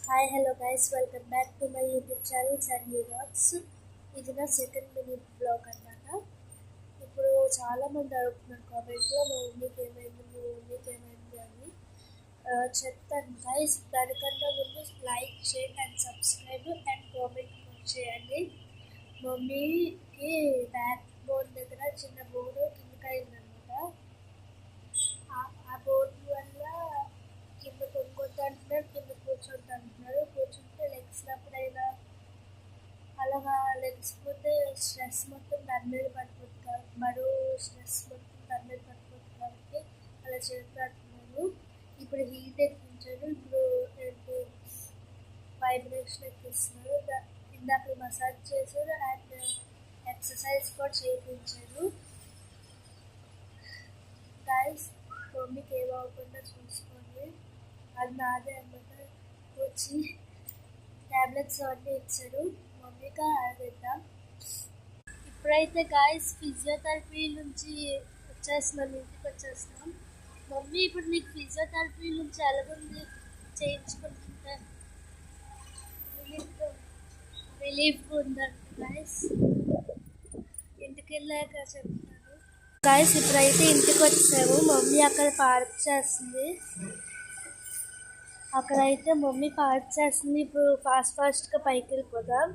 Hi hello guys, welcome back to my YouTube channel Sunny vlogs. ఇది నా second minute blog అన్నమాట. ఇప్పుడు చాలామంది అడుగుతున్నారు కామెంట్లో మా మమ్మీకి ఏమైంది, మీ మమ్మీకి ఏమైంది అని. చెప్తాను గైస్. దానికన్నా ముందు like, share and subscribe and comment చేయండి. మమ్మీకి బ్యాక్ బోన్ దగ్గర చిన్న బోర్డు కిందకి అయిందనమాట. ఆ బోర్డు వల్ల కింద కొనుక్కొద్దు అంటున్నారు, కింద కూర్చోద్దు అంటున్నారు. కూర్చుంటే లెగ్స్ అప్పుడైనా అలాగా లెగ్స్ పోతే స్ట్రెస్ మొత్తం దాని మీద పడిపోతుంది కాబట్టి, బరువు స్ట్రెస్ మొత్తం దాని మీద పడిపోతుంది కాబట్టి అలా చేస్తున్నారు. ఇప్పుడు హీట్ ఎక్కించారు, ఇప్పుడు వైబ్రేషన్ ఎక్కిస్తున్నారు. ఇందాక మసాజ్ చేశారు అండ్ ఎక్సర్సైజ్ కూడా చేయించారు. గైస్, మమ్మీకి ఏమవకుండా చూసుకోండి. అది నాదే అన్నమాట. వచ్చి ట్యాబ్లెట్స్ అవన్నీ ఇచ్చారు. మమ్మీగా ఆగేద్దాం. ఇప్పుడైతే గాయస్ ఫిజియోథెరపీ నుంచి వచ్చేస్తున్నాం, ఇంటికి వచ్చేస్తున్నాం. మమ్మీ ఇప్పుడు నీకు ఫిజియోథెరపీ నుంచి ఎలాగుంది చేయించుకుంటుంటే? రిలీఫ్ ఉందంట గాయస్. ఇంటికి వెళ్ళాక చెప్తాను. గాయస్, ఇప్పుడైతే ఇంటికి వచ్చాము. మమ్మీ అక్కడ పార్క్ చేస్తుంది. అక్కడైతే మమ్మీ పార్క్ చేస్తుంది. ఇప్పుడు ఫాస్ట్గా పైకి వెళ్ళిపోదాం.